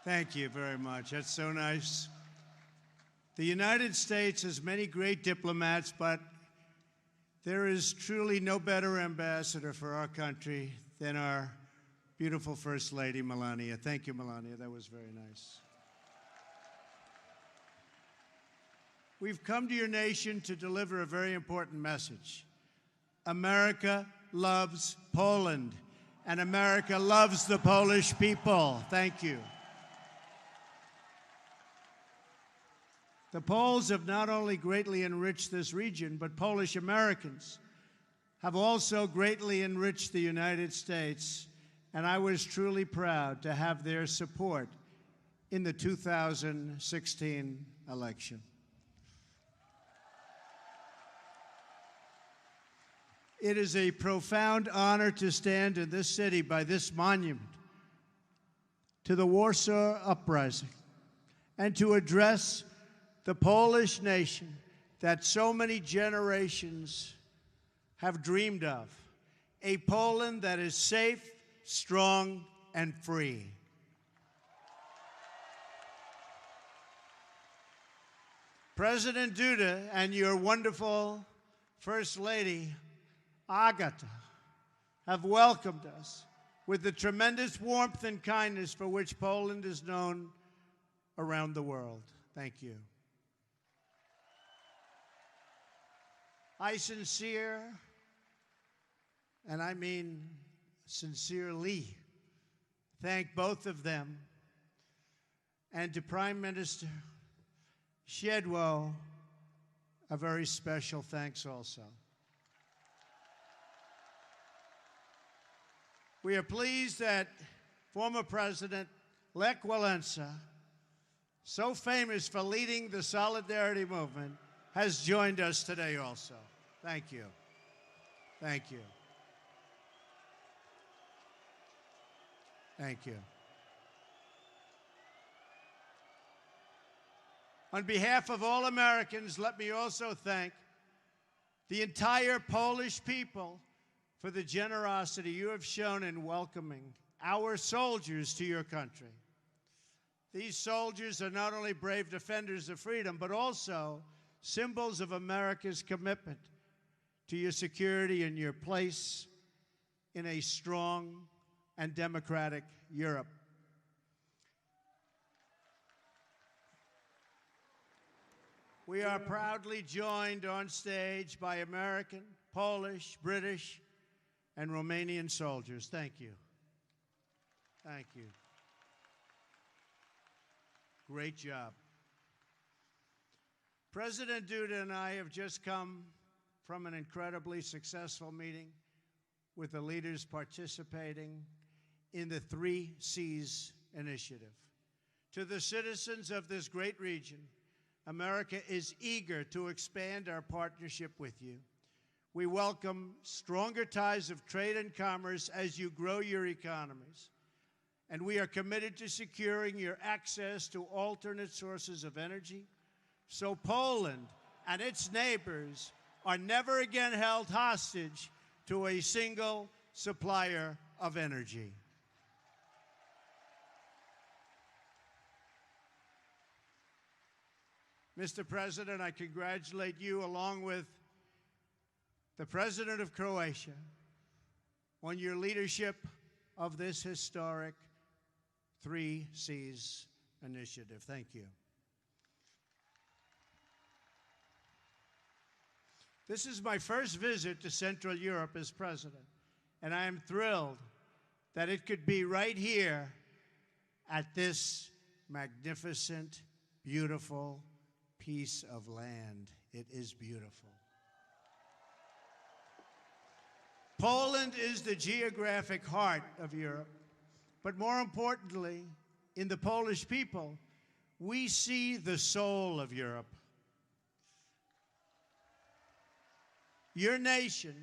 Thank you very much. That's so nice. The United States has many great diplomats, but there is truly no better ambassador for our country than our beautiful First Lady, Melania. Thank you, Melania. That was very nice. We've come to your nation to deliver a very important message. America loves Poland, and America loves the Polish people. Thank you. The Poles have not only greatly enriched this region, but Polish Americans have also greatly enriched the United States, and I was truly proud to have their support in the 2016 election. It is a profound honor to stand in this city by this monument to the Warsaw Uprising and to address the Polish nation that so many generations have dreamed of, a Poland that is safe, strong, and free. President Duda and your wonderful First Lady, Agata, have welcomed us with the tremendous warmth and kindness for which Poland is known around the world. Thank you. I and I mean sincerely, thank both of them, and to Prime Minister Szydło, a very special thanks also. We are pleased that former President Lech Walesa, so famous for leading the Solidarity movement, has joined us today also. Thank you. Thank you. Thank you. On behalf of all Americans, let me also thank the entire Polish people for the generosity you have shown in welcoming our soldiers to your country. These soldiers are not only brave defenders of freedom, but also symbols of America's commitment to your security and your place in a strong and democratic Europe. We are proudly joined on stage by American, Polish, British, and Romanian soldiers. Thank you. Thank you. Great job. President Duda and I have just come from an incredibly successful meeting with the leaders participating in the 3 Cs initiative. To the citizens of this great region, America is eager to expand our partnership with you. We welcome stronger ties of trade and commerce as you grow your economies. And we are committed to securing your access to alternate sources of energy, so Poland and its neighbors are never again held hostage to a single supplier of energy. Mr. President, I congratulate you, along with the President of Croatia, on your leadership of this historic 3 Cs initiative. Thank you. This is my first visit to Central Europe as president, and I am thrilled that it could be right here at this magnificent, beautiful piece of land. It is beautiful. Poland is the geographic heart of Europe, but more importantly, in the Polish people, we see the soul of Europe. Your nation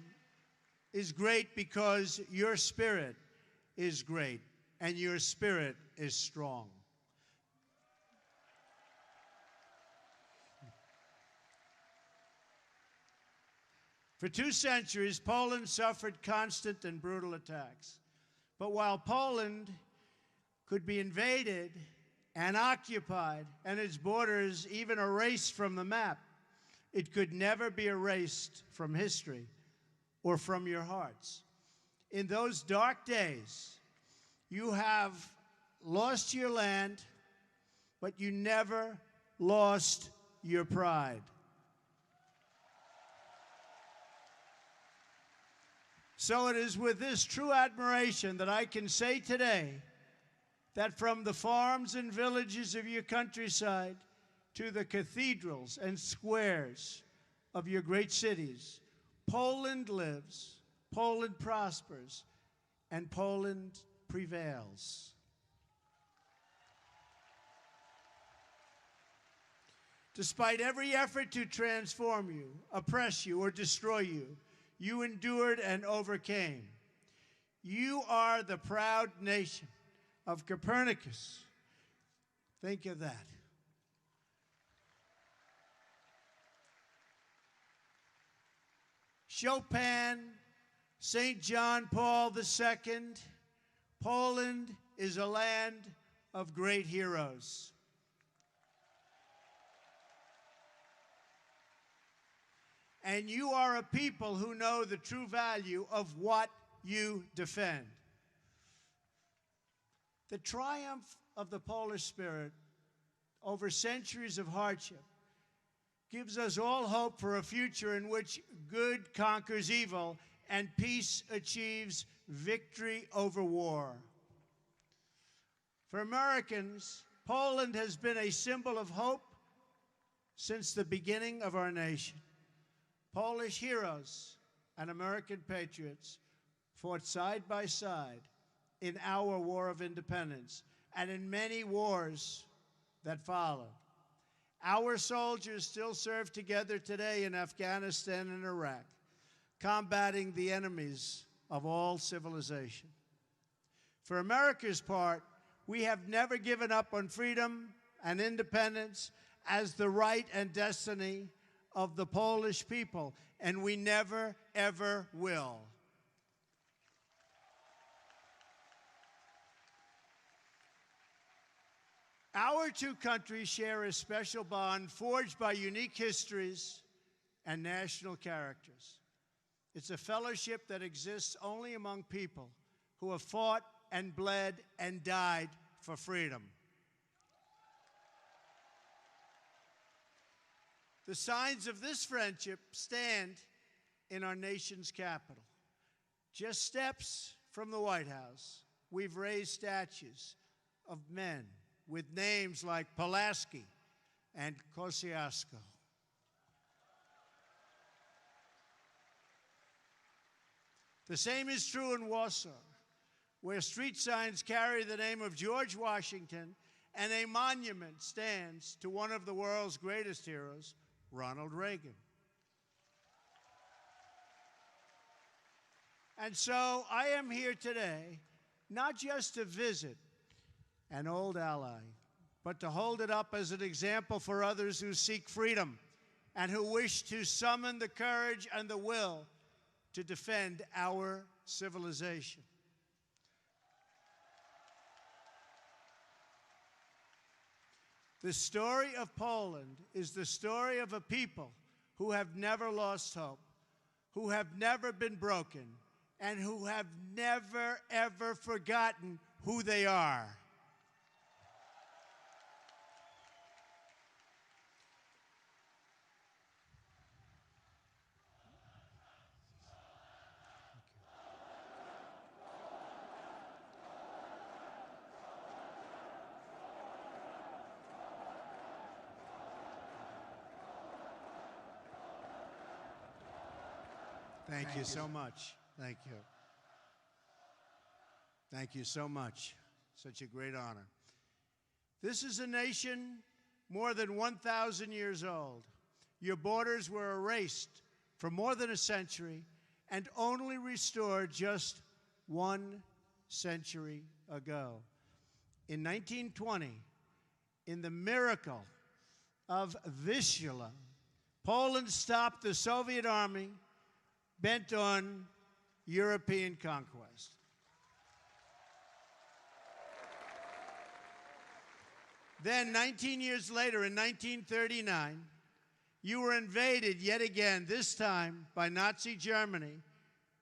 is great because your spirit is great, and your spirit is strong. For 2 centuries, Poland suffered constant and brutal attacks. But while Poland could be invaded and occupied, and its borders even erased from the map, it could never be erased from history or from your hearts. In those dark days, you have lost your land, but you never lost your pride. So it is with this true admiration that I can say today that from the farms and villages of your countryside to the cathedrals and squares of your great cities, Poland lives, Poland prospers, and Poland prevails. Despite every effort to transform you, oppress you, or destroy you, you endured and overcame. You are the proud nation of Copernicus. Think of that. Chopin, St. John Paul II. Poland is a land of great heroes. And you are a people who know the true value of what you defend. The triumph of the Polish spirit over centuries of hardship gives us all hope for a future in which good conquers evil and peace achieves victory over war. For Americans, Poland has been a symbol of hope since the beginning of our nation. Polish heroes and American patriots fought side by side in our War of Independence and in many wars that followed. Our soldiers still serve together today in Afghanistan and Iraq, combating the enemies of all civilization. For America's part, we have never given up on freedom and independence as the right and destiny of the Polish people, and we never, ever will. Our two countries share a special bond forged by unique histories and national characters. It's a fellowship that exists only among people who have fought and bled and died for freedom. The signs of this friendship stand in our nation's capital. Just steps from the White House, we've raised statues of men with names like Pulaski and Kosciuszko. The same is true in Warsaw, where street signs carry the name of George Washington and a monument stands to one of the world's greatest heroes, Ronald Reagan. And so I am here today, not just to visit an old ally, but to hold it up as an example for others who seek freedom and who wish to summon the courage and the will to defend our civilization. The story of Poland is the story of a people who have never lost hope, who have never been broken, and who have never, ever forgotten who they are. Thank you so much. Thank you. Thank you so much. Such a great honor. This is a nation more than 1,000 years old. Your borders were erased for more than a century and only restored just 1 century ago. In 1920, in the miracle of Vistula, Poland stopped the Soviet army bent on European conquest. Then, 19 years later, in 1939, you were invaded yet again, this time by Nazi Germany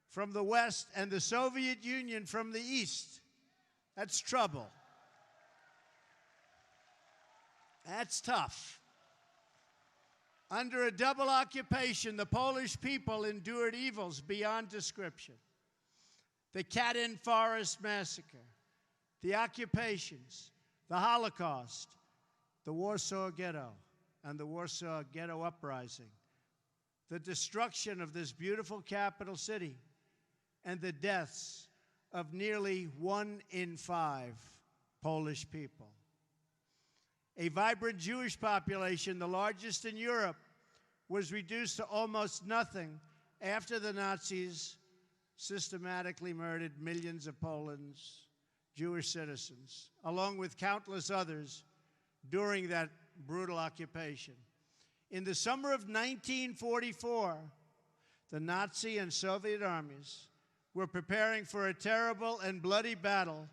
from the west and the Soviet Union from the east. That's trouble. That's tough. Under a double occupation, the Polish people endured evils beyond description. The Katyn Forest Massacre, the occupations, the Holocaust, the Warsaw Ghetto, and the Warsaw Ghetto Uprising, the destruction of this beautiful capital city, and the deaths of nearly 1 in 5 Polish people. A vibrant Jewish population, the largest in Europe, was reduced to almost nothing after the Nazis systematically murdered millions of Poland's Jewish citizens, along with countless others during that brutal occupation. In the summer of 1944, the Nazi and Soviet armies were preparing for a terrible and bloody battle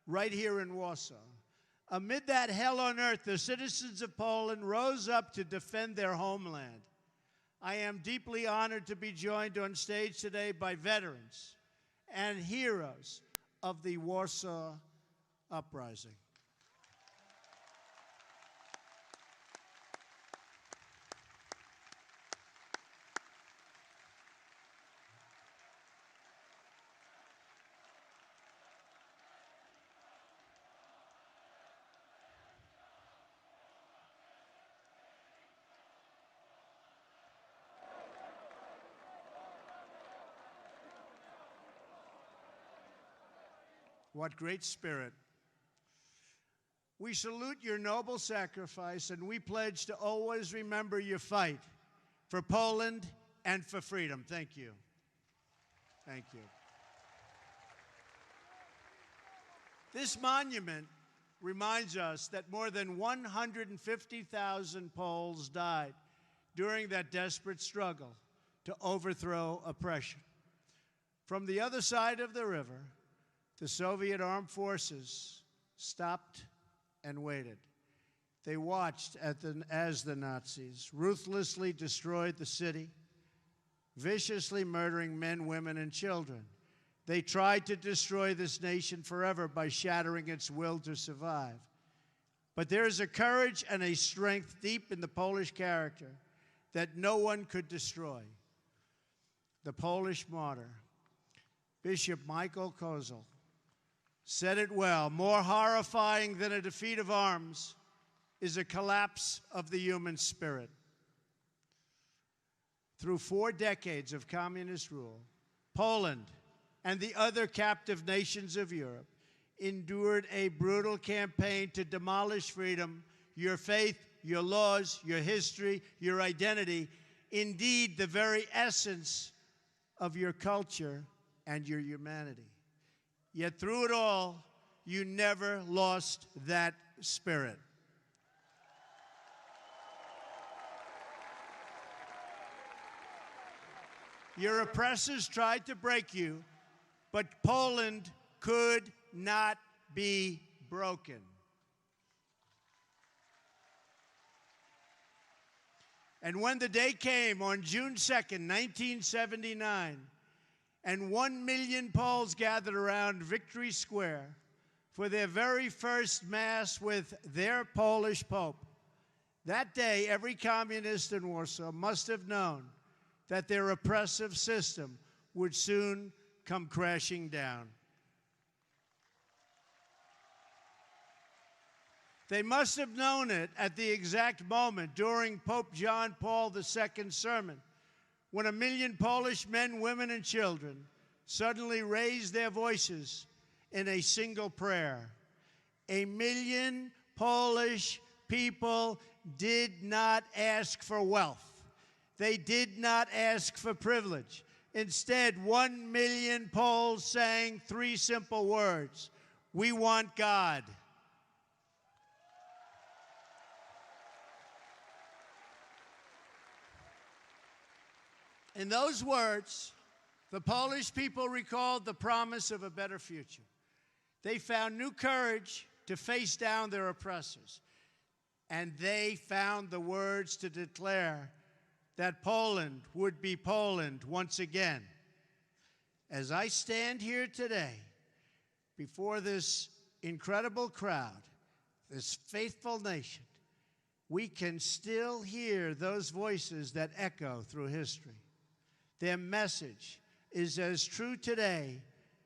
right here in Warsaw. Amid that hell on earth, the citizens of Poland rose up to defend their homeland. I am deeply honored to be joined on stage today by veterans and heroes of the Warsaw Uprising. What great spirit. We salute your noble sacrifice, and we pledge to always remember your fight for Poland and for freedom. Thank you. Thank you. This monument reminds us that more than 150,000 Poles died during that desperate struggle to overthrow oppression. From the other side of the river, the Soviet armed forces stopped and waited. They watched as the Nazis ruthlessly destroyed the city, viciously murdering men, women, and children. They tried to destroy this nation forever by shattering its will to survive. But there is a courage and a strength deep in the Polish character that no one could destroy. The Polish martyr, Bishop Michael Kozel, said it well: more horrifying than a defeat of arms is a collapse of the human spirit. Through 4 decades of communist rule, Poland and the other captive nations of Europe endured a brutal campaign to demolish freedom, your faith, your laws, your history, your identity, indeed the very essence of your culture and your humanity. Yet through it all, you never lost that spirit. Your oppressors tried to break you, but Poland could not be broken. And when the day came on June 2nd, 1979, and 1 million Poles gathered around Victory Square for their very first Mass with their Polish Pope, that day every communist in Warsaw must have known that their oppressive system would soon come crashing down. They must have known it at the exact moment during Pope John Paul II's sermon, when 1 million Polish men, women, and children suddenly raised their voices in a single prayer. 1 million Polish people did not ask for wealth. They did not ask for privilege. Instead, 1 million Poles sang 3 simple words: we want God. In those words, the Polish people recalled the promise of a better future. They found new courage to face down their oppressors. and they found the words to declare that Poland would be Poland once again. As I stand here today before this incredible crowd, this faithful nation, we can still hear those voices that echo through history. Their message is as true today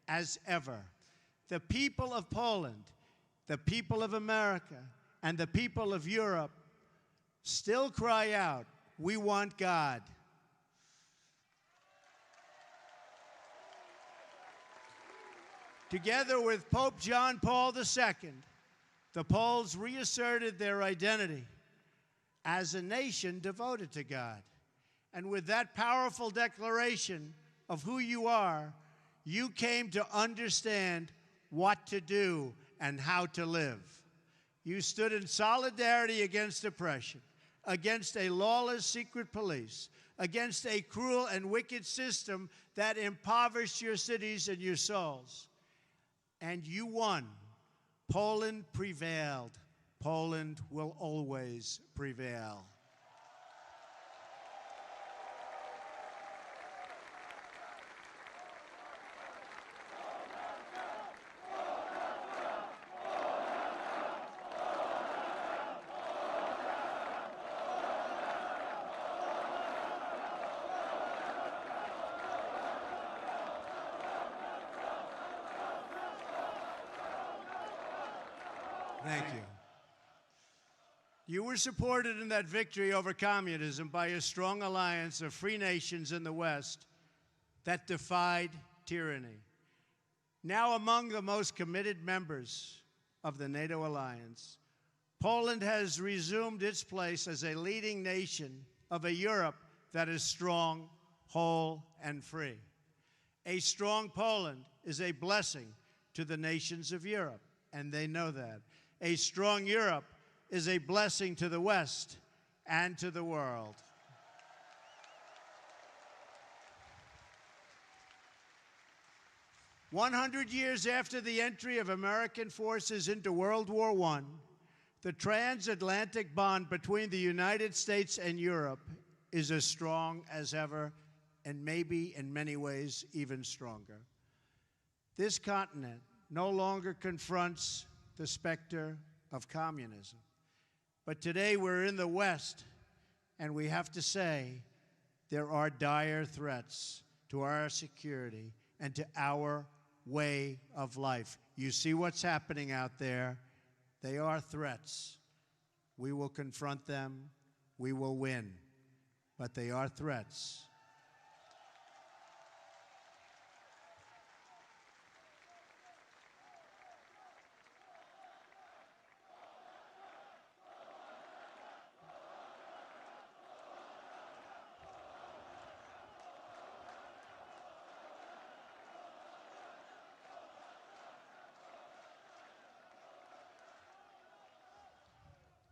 as ever. The people of Poland, the people of America, and the people of Europe still cry out, "We want God." Together with Pope John Paul II, the Poles reasserted their identity as a nation devoted to God. And with that powerful declaration of who you are, you came to understand what to do and how to live. You stood in solidarity against oppression, against a lawless secret police, against a cruel and wicked system that impoverished your cities and your souls. And you won. Poland prevailed. Poland will always prevail. Thank you. You were supported in that victory over communism by a strong alliance of free nations in the West that defied tyranny. Now among the most committed members of the NATO alliance, Poland has resumed its place as a leading nation of a Europe that is strong, whole, and free. A strong Poland is a blessing to the nations of Europe, and they know that. A strong Europe is a blessing to the West and to the world. "100 years after the entry of American forces into World War I, the transatlantic bond between the United States and Europe is as strong as ever, and maybe in many ways even stronger. This continent no longer confronts the specter of communism. But today we're in the West, and we have to say there are dire threats to our security and to our way of life. You see what's happening out there. They are threats. We will confront them. We will win. But they are threats.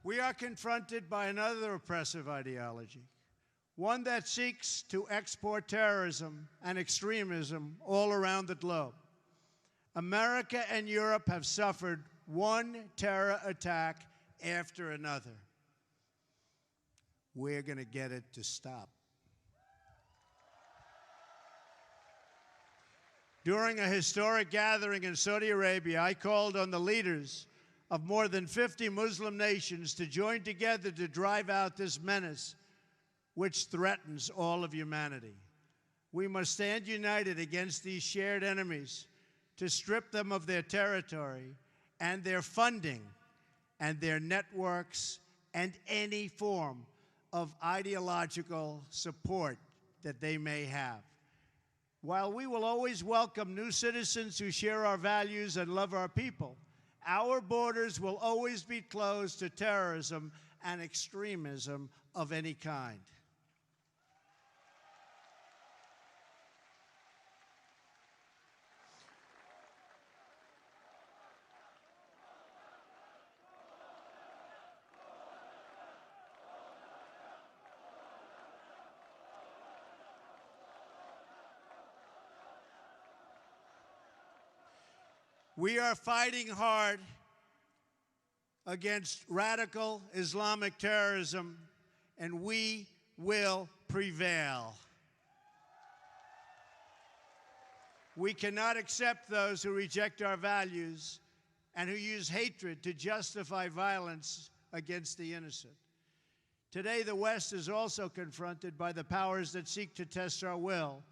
We are confronted by another oppressive ideology, one that seeks to export terrorism and extremism all around the globe. America and Europe have suffered one terror attack after another. We're going to get it to stop. During a historic gathering in Saudi Arabia, I called on the leaders of more than 50 Muslim nations to join together to drive out this menace which threatens all of humanity. We must stand united against these shared enemies to strip them of their territory and their funding and their networks and any form of ideological support that they may have. While we will always welcome new citizens who share our values and love our people, our borders will always be closed to terrorism and extremism of any kind. We are fighting hard against radical Islamic terrorism, and we will prevail. We cannot accept those who reject our values and who use hatred to justify violence against the innocent. Today, the West is also confronted by the powers that seek to test our will,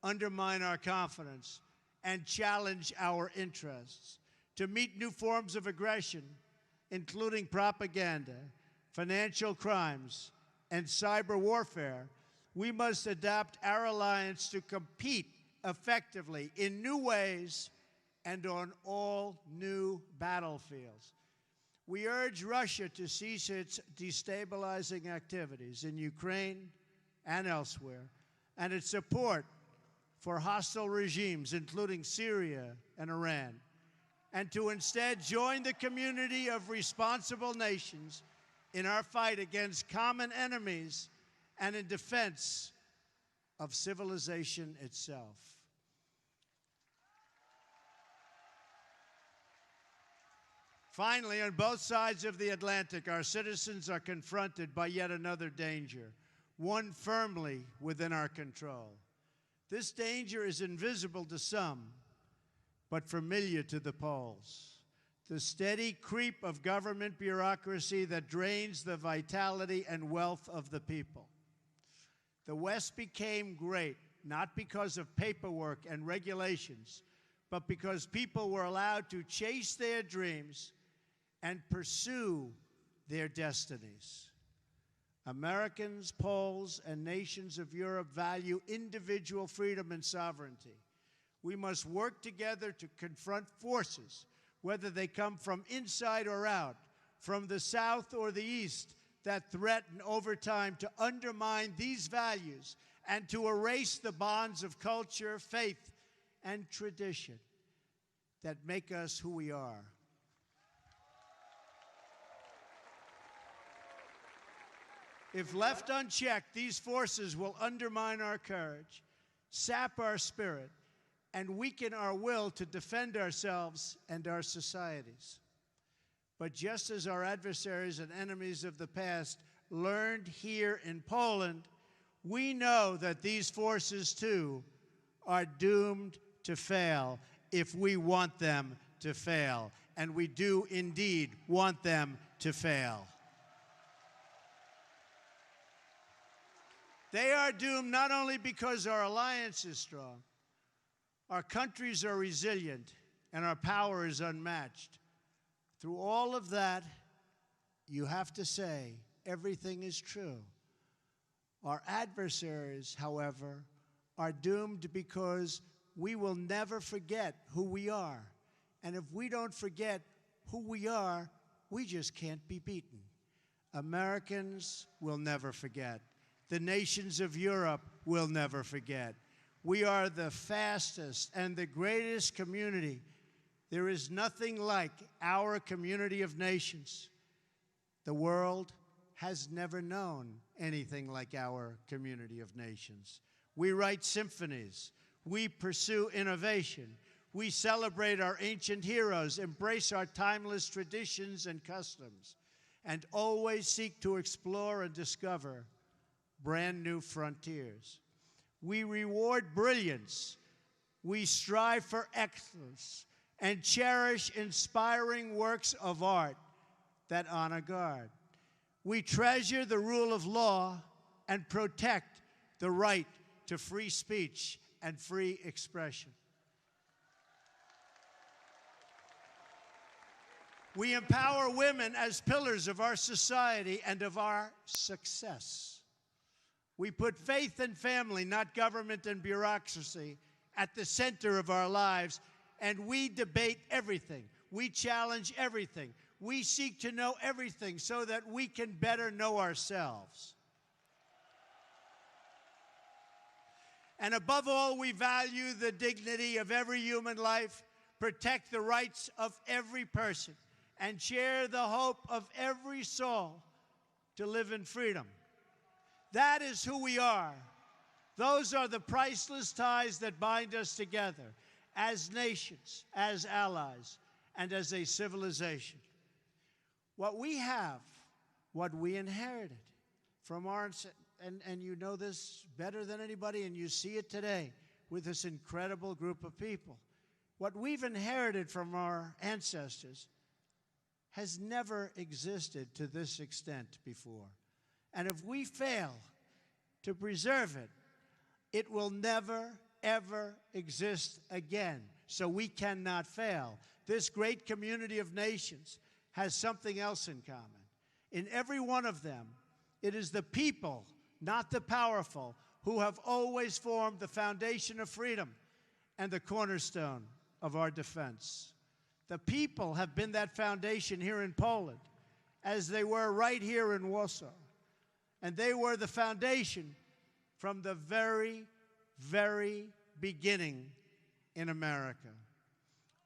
undermine our confidence, and challenge our interests. To meet new forms of aggression, including propaganda, financial crimes, and cyber warfare, we must adapt our alliance to compete effectively in new ways and on all new battlefields. We urge Russia to cease its destabilizing activities in Ukraine and elsewhere, and its support for hostile regimes, including Syria and Iran, and to instead join the community of responsible nations in our fight against common enemies and in defense of civilization itself. Finally, on both sides of the Atlantic, our citizens are confronted by yet another danger, one firmly within our control. This danger is invisible to some, but familiar to the Poles. The steady creep of government bureaucracy that drains the vitality and wealth of the people. The West became great, not because of paperwork and regulations, but because people were allowed to chase their dreams and pursue their destinies. Americans, Poles, and nations of Europe value individual freedom and sovereignty. We must work together to confront forces, whether they come from inside or out, from the South or the East, that threaten over time to undermine these values and to erase the bonds of culture, faith, and tradition that make us who we are. If left unchecked, these forces will undermine our courage, sap our spirit, and weaken our will to defend ourselves and our societies. But just as our adversaries and enemies of the past learned here in Poland, we know that these forces, too, are doomed to fail if we want them to fail. And we do indeed want them to fail. They are doomed not only because our alliance is strong, our countries are resilient, and our power is unmatched. Through all of that, you have to say everything is true. Our adversaries, however, are doomed because we will never forget who we are. And if we don't forget who we are, we just can't be beaten. Americans will never forget. The nations of Europe will never forget. We are the fastest and the greatest community. There is nothing like our community of nations. The world has never known anything like our community of nations. We write symphonies. We pursue innovation. We celebrate our ancient heroes, embrace our timeless traditions and customs, and always seek to explore and discover brand new frontiers. We reward brilliance. We strive for excellence and cherish inspiring works of art that honor God. We treasure the rule of law and protect the right to free speech and free expression. We empower women as pillars of our society and of our success. We put faith and family, not government and bureaucracy, at the center of our lives, and we debate everything. We challenge everything. We seek to know everything so that we can better know ourselves. And above all, we value the dignity of every human life, protect the rights of every person, and share the hope of every soul to live in freedom. That is who we are. Those are the priceless ties that bind us together as nations, as allies, and as a civilization. What we have, what we inherited from our, and you know this better than anybody, and you see it today with this incredible group of people. What we've inherited from our ancestors has never existed to this extent before. And if we fail to preserve it, it will never, ever exist again. So we cannot fail. This great community of nations has something else in common. In every one of them, it is the people, not the powerful, who have always formed the foundation of freedom and the cornerstone of our defense. The people have been that foundation here in Poland, as they were right here in Warsaw. And they were the foundation from the very, very beginning in America.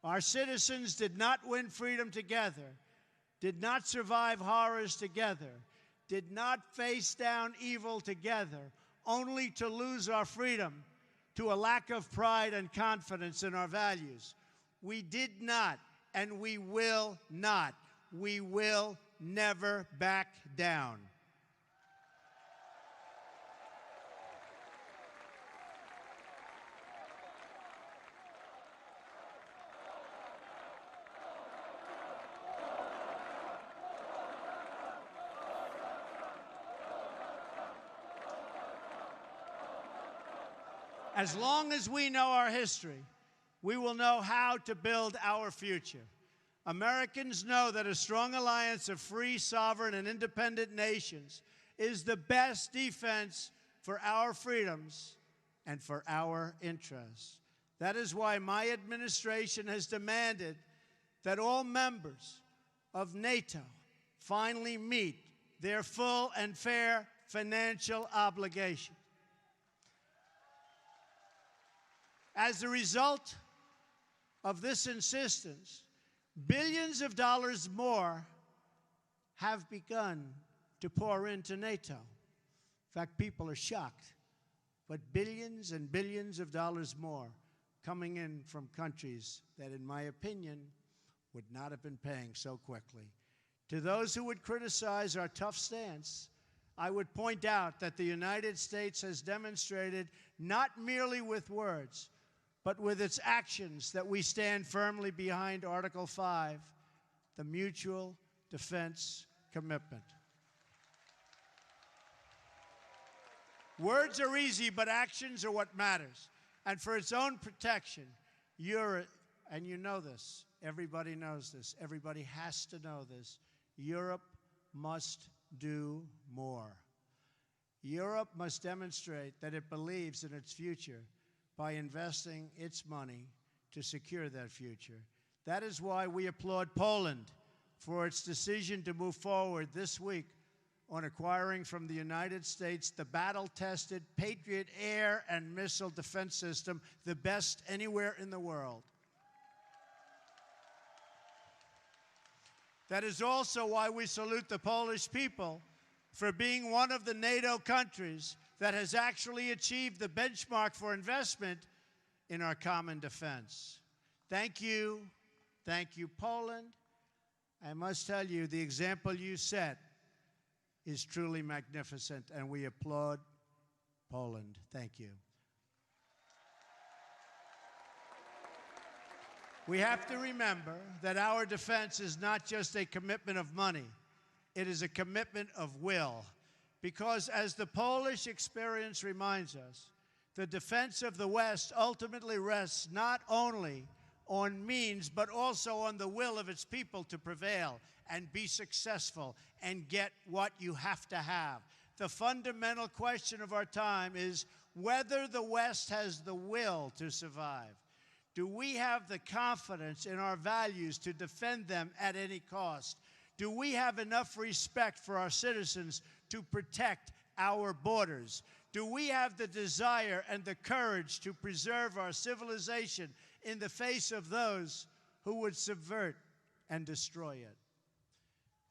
Our citizens did not win freedom together, did not survive horrors together, did not face down evil together, only to lose our freedom to a lack of pride and confidence in our values. We did not, and we will not. We will never back down. As long as we know our history, we will know how to build our future. Americans know that a strong alliance of free, sovereign, and independent nations is the best defense for our freedoms and for our interests. That is why my administration has demanded that all members of NATO finally meet their full and fair financial obligations. As a result of this insistence, billions of dollars more have begun to pour into NATO. In fact, people are shocked, but billions and billions of dollars more coming in from countries that, in my opinion, would not have been paying so quickly. To those who would criticize our tough stance, I would point out that the United States has demonstrated, not merely with words, but with its actions, that we stand firmly behind Article 5, the mutual defense commitment. Words are easy, but actions are what matters. And for its own protection, and you know this, everybody knows this, everybody has to know this, Europe must do more. Europe must demonstrate that it believes in its future by investing its money to secure that future. That is why we applaud Poland for its decision to move forward this week on acquiring from the United States the battle-tested Patriot air and missile defense system, the best anywhere in the world. That is also why we salute the Polish people for being one of the NATO countries that has actually achieved the benchmark for investment in our common defense. Thank you, Poland. I must tell you, the example you set is truly magnificent, and we applaud Poland. Thank you. We have to remember that our defense is not just a commitment of money, it is a commitment of will. Because as the Polish experience reminds us, the defense of the West ultimately rests not only on means, but also on the will of its people to prevail and be successful and get what you have to have. The fundamental question of our time is whether the West has the will to survive. Do we have the confidence in our values to defend them at any cost? Do we have enough respect for our citizens to protect our borders? Do we have the desire and the courage to preserve our civilization in the face of those who would subvert and destroy it?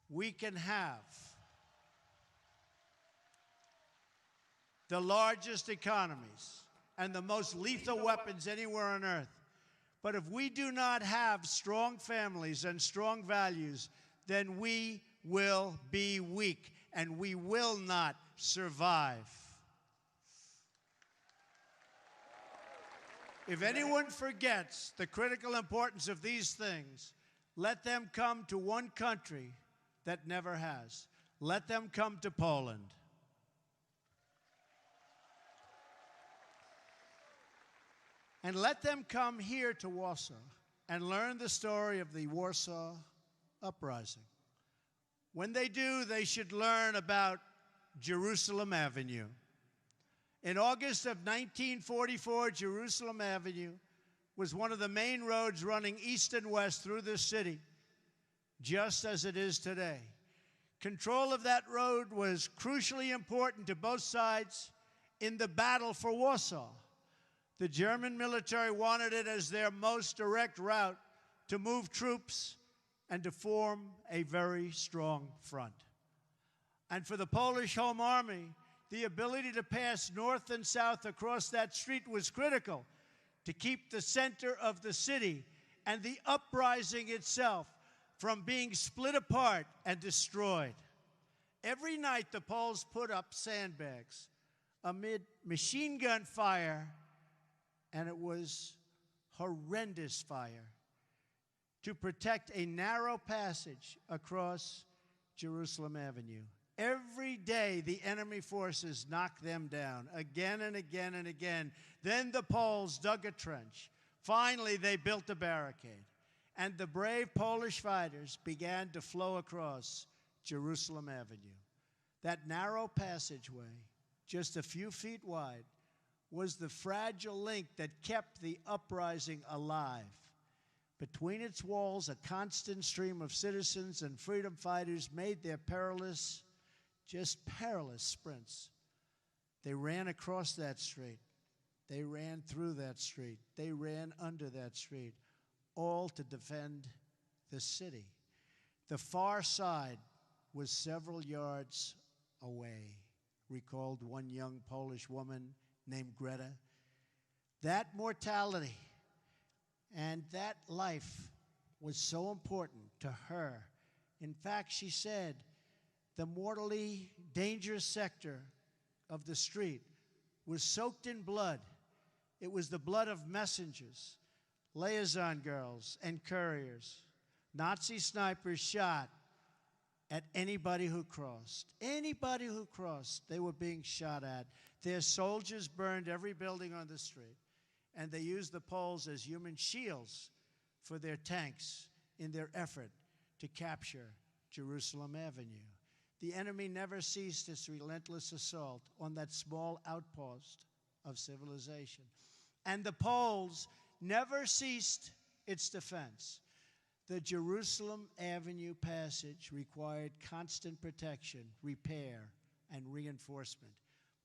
We can have the largest economies and the most lethal weapons anywhere on earth. But if we do not have strong families and strong values, then we will be weak, and we will not survive. If anyone forgets the critical importance of these things, let them come to one country that never has. Let them come to Poland. And let them come here to Warsaw and learn the story of the Warsaw Uprising. When they do, they should learn about Jerusalem Avenue. In August of 1944, Jerusalem Avenue was one of the main roads running east and west through the city, just as it is today. Control of that road was crucially important to both sides in the battle for Warsaw. The German military wanted it as their most direct route to move troops and to form a very strong front. And for the Polish Home Army, the ability to pass north and south across that street was critical to keep the center of the city and the uprising itself from being split apart and destroyed. Every night, the Poles put up sandbags amid machine gun fire, and it was horrendous fire, to protect a narrow passage across Jerusalem Avenue. Every day, the enemy forces knocked them down again and again and again. Then the Poles dug a trench. Finally, they built a barricade. And the brave Polish fighters began to flow across Jerusalem Avenue. That narrow passageway, just a few feet wide, was the fragile link that kept the uprising alive. Between its walls, a constant stream of citizens and freedom fighters made their perilous sprints. They ran across that street. They ran through that street. They ran under that street, all to defend the city. The far side was several yards away, recalled one young Polish woman named Greta. That mortality and that life was so important to her. In fact, she said, the mortally dangerous sector of the street was soaked in blood. It was the blood of messengers, liaison girls, and couriers. Nazi snipers shot at anybody who crossed. Anybody who crossed, they were being shot at. Their soldiers burned every building on the street, and they used the Poles as human shields for their tanks in their effort to capture Jerusalem Avenue. The enemy never ceased its relentless assault on that small outpost of civilization. And the Poles never ceased its defense. The Jerusalem Avenue passage required constant protection, repair, and reinforcement.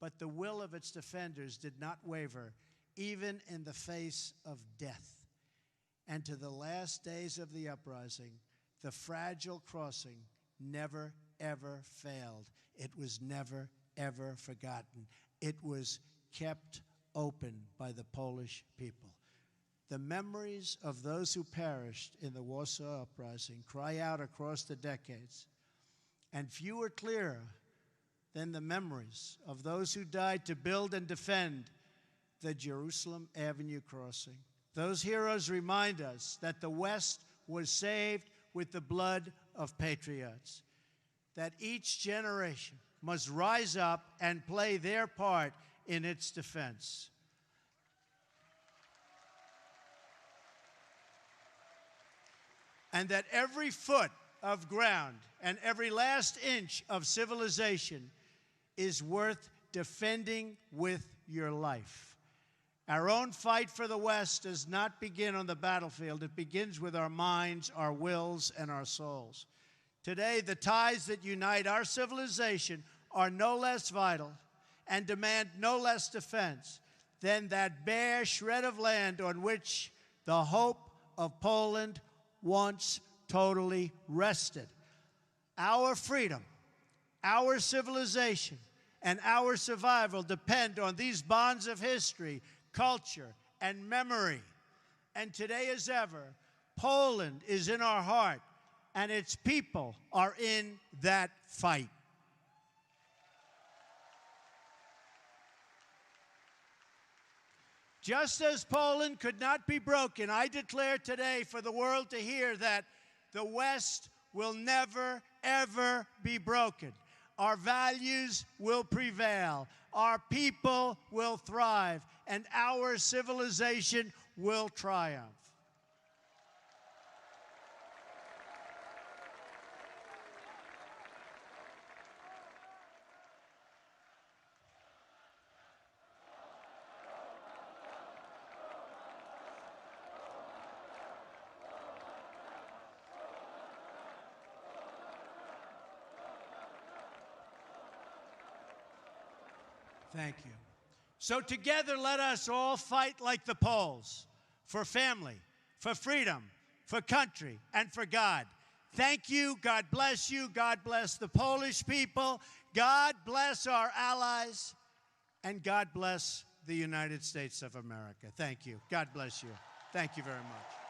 But the will of its defenders did not waver, even in the face of death. And to the last days of the uprising, the fragile crossing never, ever failed. It was never, ever forgotten. It was kept open by the Polish people. The memories of those who perished in the Warsaw Uprising cry out across the decades, and few are clearer than the memories of those who died to build and defend the Jerusalem Avenue crossing. Those heroes remind us that the West was saved with the blood of patriots, that each generation must rise up and play their part in its defense. And that every foot of ground and every last inch of civilization is worth defending with your life. Our own fight for the West does not begin on the battlefield. It begins with our minds, our wills, and our souls. Today, the ties that unite our civilization are no less vital and demand no less defense than that bare shred of land on which the hope of Poland once totally rested. Our freedom, our civilization, and our survival depend on these bonds of history, culture, and memory. And today as ever, Poland is in our heart, and its people are in that fight. Just as Poland could not be broken, I declare today for the world to hear that the West will never, ever be broken. Our values will prevail, our people will thrive, and our civilization will triumph. Thank you. So together, let us all fight like the Poles for family, for freedom, for country, and for God. Thank you. God bless you. God bless the Polish people. God bless our allies. And God bless the United States of America. Thank you. God bless you. Thank you very much.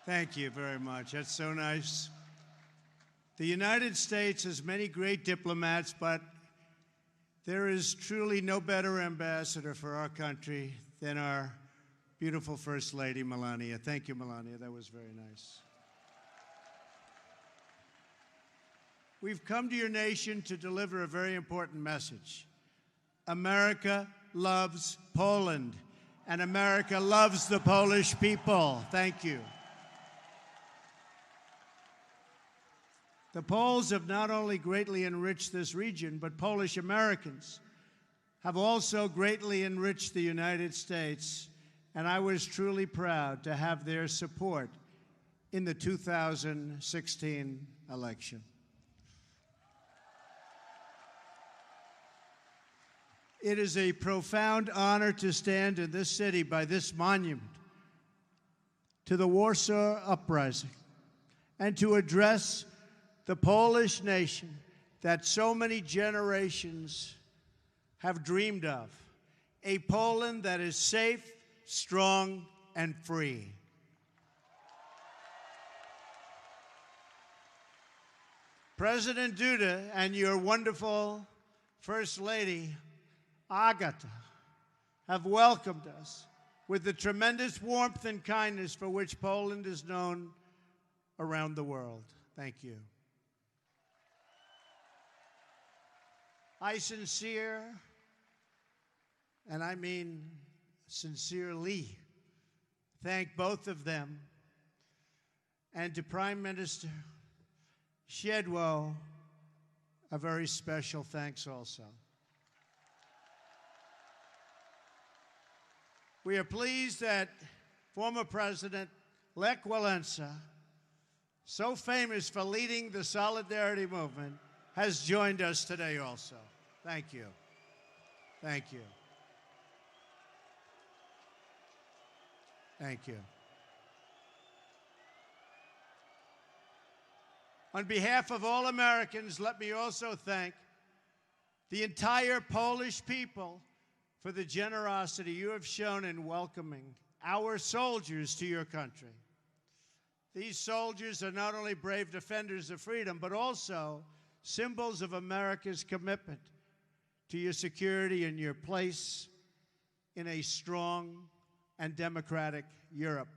Thank you very much. That's so nice. The United States has many great diplomats, but there is truly no better ambassador for our country than our beautiful First Lady, Melania. Thank you, Melania. That was very nice. We've come to your nation to deliver a very important message. America loves Poland, and America loves the Polish people. Thank you. The Poles have not only greatly enriched this region, but Polish Americans have also greatly enriched the United States, and I was truly proud to have their support in the 2016 election. It is a profound honor to stand in this city by this monument to the Warsaw Uprising and to address the Polish nation that so many generations have dreamed of, a Poland that is safe, strong, and free. President Duda and your wonderful First Lady, Agata, have welcomed us with the tremendous warmth and kindness for which Poland is known around the world. Thank you. I and I mean sincerely, thank both of them, and to Prime Minister Szydło, a very special thanks also. We are pleased that former President Lech Walesa, so famous for leading the Solidarity movement, has joined us today also. Thank you. Thank you. Thank you. On behalf of all Americans, let me also thank the entire Polish people for the generosity you have shown in welcoming our soldiers to your country. These soldiers are not only brave defenders of freedom, but also symbols of America's commitment to your security and your place in a strong and democratic Europe.